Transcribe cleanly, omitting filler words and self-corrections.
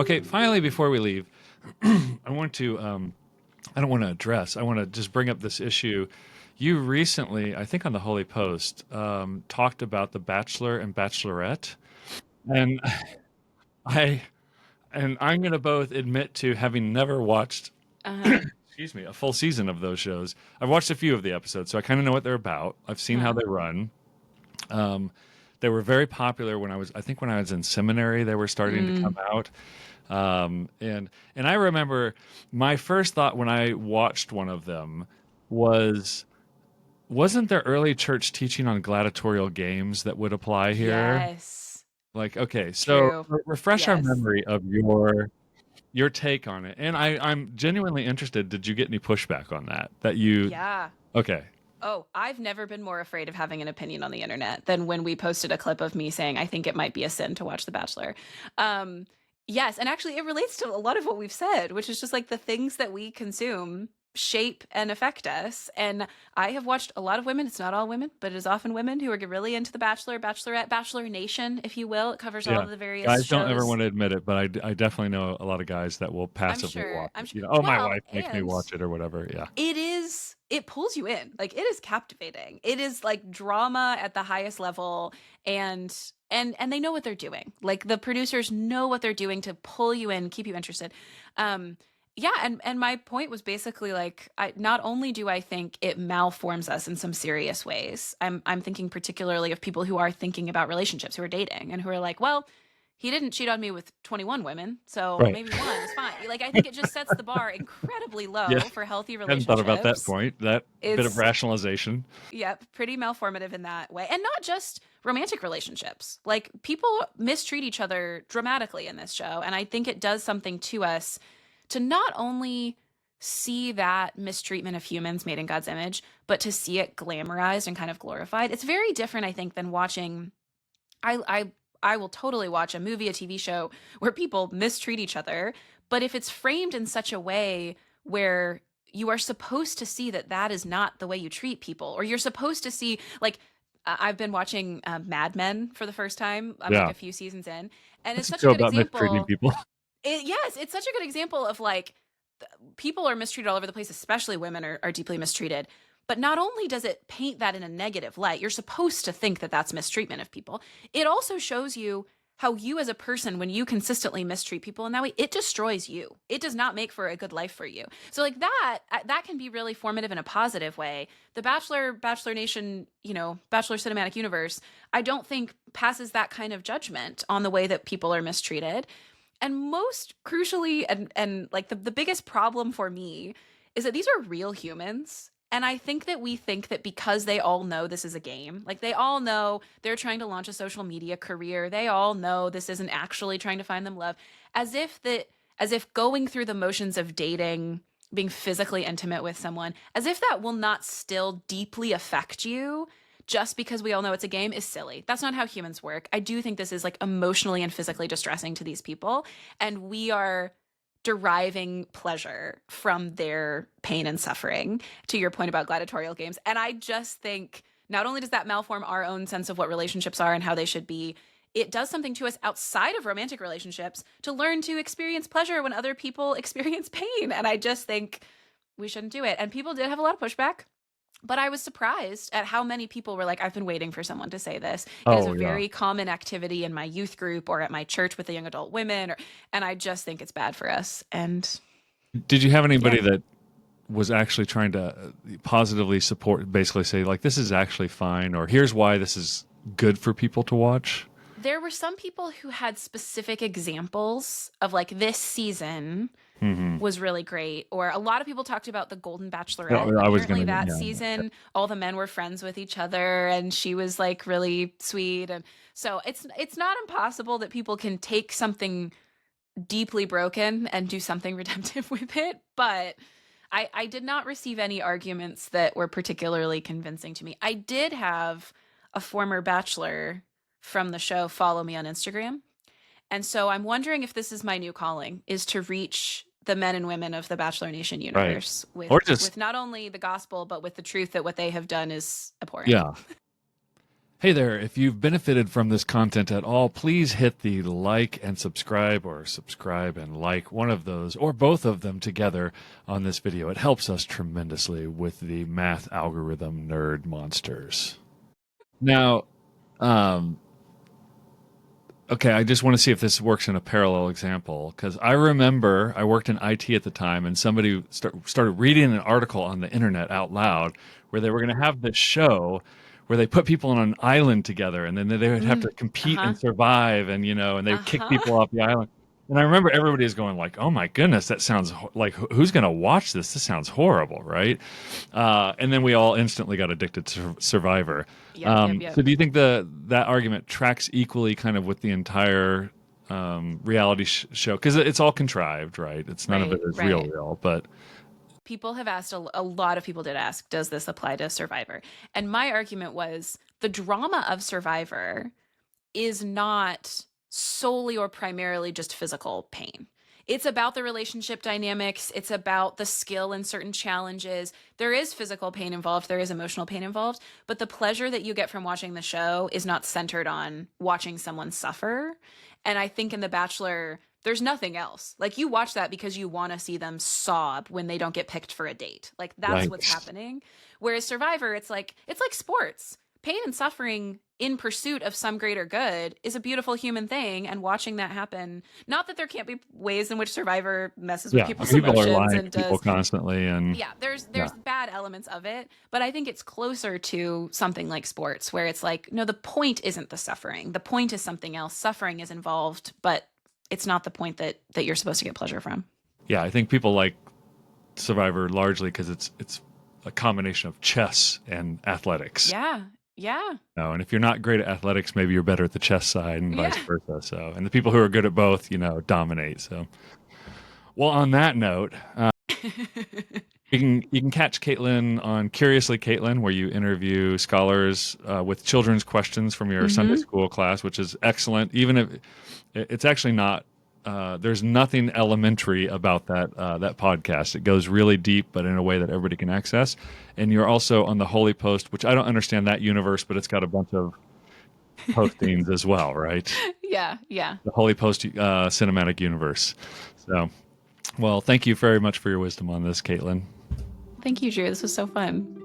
Okay, finally, before we leave, I want to, I don't want to address, I want to just bring up this issue. You recently, I think on the Holy Post, talked about the Bachelor and Bachelorette. And I, and I'm going to both admit to having never watched, Uh-huh. excuse me, a full season of those shows. I've watched a few of the episodes, so I kind of know what they're about. I've seen how Uh-huh. they run. Um, they were very popular when I think when I was in seminary, they were starting to come Mm. out. And I remember my first thought when I watched one of them was, wasn't there early church teaching on gladiatorial games that would apply here? Yes. Like, okay, so True. refresh our Yes. memory of your take on it. And I'm genuinely interested. Did you get any pushback on that? That you Yeah. okay. Oh, I've never been more afraid of having an opinion on the internet than when we posted a clip of me saying I think it might be a sin to watch The Bachelor. Um, yes, and actually it relates to a lot of what we've said, which is just like the things that we consume shape and affect us. And I have watched a lot of women, it's not all women, but it is often women who are really into The Bachelor, Bachelorette, Bachelor Nation, if you will. It covers all Yeah. of the various Guys don't ever shows. want to admit it, but I definitely know a lot of guys that will I'm passively sure. watch I'm it. sure. You know, oh, my Well, wife makes me and watch it or whatever. Yeah. it pulls you in. Like it is captivating. It is like drama at the highest level, and and they know what they're doing. Like the producers know what they're doing to pull you in, keep you interested. um yeah, and my point was basically like, I not only do I think it malforms us in some serious ways. I'm thinking particularly of people who are thinking about relationships, who are dating and who are like, well, he didn't cheat on me with 21 women, so Right. maybe one is fine. Like I think it just sets the bar incredibly Yeah. low for healthy Hadn't thought about that relationships. point. That bit of It's, rationalization. yep, pretty malformative in that way. And not just romantic relationships. Like people mistreat each other dramatically in this show, and I think it does something to us to not only see that mistreatment of humans made in God's image, but to see it glamorized and kind of glorified. It's very different, I think, than watching I I will totally watch a movie, a TV show where people mistreat each other, but if it's framed in such a way where you are supposed to see that that is not the way you treat people, or you're supposed to see like I've been watching Mad Men for the first time. I'm like Yeah. a few seasons in, and it's What's a such a show good about mistreating example. people? Yes, it's such a good example of like people are mistreated all over the place, especially women are deeply mistreated. But not only does it paint that in a negative light, you're supposed to think that that's mistreatment of people. It also shows you how you as a person, when you consistently mistreat people in that way, it destroys you. It does not make for a good life for you. So like that can be really formative in a positive way. The Bachelor, Bachelor Nation, Bachelor Cinematic Universe, I don't think passes that kind of judgment on the way that people are mistreated. And most crucially, and like the biggest problem for me is that these are real humans. And I think that we think that because they all know this is a game, like they all know they're trying to launch a social media career, they all know this isn't actually trying to find them love, as if going through the motions of dating, being physically intimate with someone, as if that will not still deeply affect you just because we all know it's a game is silly. That's not how humans work. I do think this is like emotionally and physically distressing to these people. And we are deriving pleasure from their pain and suffering, to your point about gladiatorial games. And I just think not only does that malform our own sense of what relationships are and how they should be, it does something to us outside of romantic relationships to learn to experience pleasure when other people experience pain. And I just think we shouldn't do it. And people did have a lot of pushback. But I was surprised at how many people were like, I've been waiting for someone to say this. It is a Oh yeah. very common activity in my youth group or at my church with the young adult women. And I just think it's bad for us. And Did you have yeah, anybody that was actually trying to positively support, basically say like this is actually fine, or here's why this is good for people to watch? there were some people who had specific examples of like this season Hmm. was really great. Or a lot of people talked about the Golden Bachelorette. I was Apparently, gonna, that yeah. season, all the men were friends with each other, and she was like really sweet. And so it's not impossible that people can take something deeply broken and do something redemptive with it. But I did not receive any arguments that were particularly convincing to me. I did have a former bachelor from the show follow me on Instagram. And so I'm wondering if this is my new calling, is to reach the men and women of the Bachelor Nation Right. universe Or just with not only the gospel but with the truth that what they have done is abhorrent. yeah. Hey there, if you've benefited from this content at all, please hit the like and subscribe, or subscribe and like, one of those or both of them together on this video. It helps us tremendously with the math algorithm nerd monsters. Now, okay, I just want to see if this works in a parallel example, because I remember I worked in IT at the time, and somebody started reading an article on the internet out loud where they were going to have this show where they put people on an island together, and then they would have to compete Uh-huh. and survive, and and they would kick Uh-huh. people off the island. And I remember everybody was going like, "Oh my goodness, that sounds like who's going to watch this? This sounds horrible, right?" And then we all instantly got addicted to Survivor. Yep. So do you think that argument tracks equally kind of with the entire reality show? Because it's all contrived, right? It's none of it is Right. real, but People have asked, a lot of people did ask, does this apply to Survivor? And my argument was the drama of Survivor is not solely or primarily just physical pain. It's about the relationship dynamics. It's about the skill in certain challenges. There is physical pain involved. There is emotional pain involved. But the pleasure that you get from watching the show is not centered on watching someone suffer. And I think in The Bachelor, there's nothing else. Like, you watch that because you want to see them sob when they don't get picked for a date. Like, that's right. what's happening. Whereas Survivor, it's like sports. Pain and suffering in pursuit of some greater good is a beautiful human thing, and watching that happen, not that there can't be ways in which Survivor messes with Yeah, people's people are emotions lying to and people does, constantly, and yeah, there's yeah, bad elements of it, but I think it's closer to something like sports, where it's like, no, the point isn't the suffering, the point is something else. Suffering is involved, but it's not the point that you're supposed to get pleasure from. yeah. I think people like Survivor largely because it's a combination of chess and athletics. Yeah. And if you're not great at athletics, maybe you're better at the chess side, and vice Yeah. versa. So, and the people who are good at both, dominate. So, well, on that note, you can catch Kaitlyn on Curiously Kaitlyn, where you interview scholars with children's questions from your Sunday Mm-hmm. school class, which is excellent. Even if it's actually not, there's nothing elementary about that podcast. It goes really deep, but in a way that everybody can access. And you're also on the Holy Post, which I don't understand that universe, but it's got a bunch of postings as well, right? Yeah. The Holy Post cinematic universe. So, well, thank you very much for your wisdom on this, Kaitlyn. Thank you, Drew. This was so fun.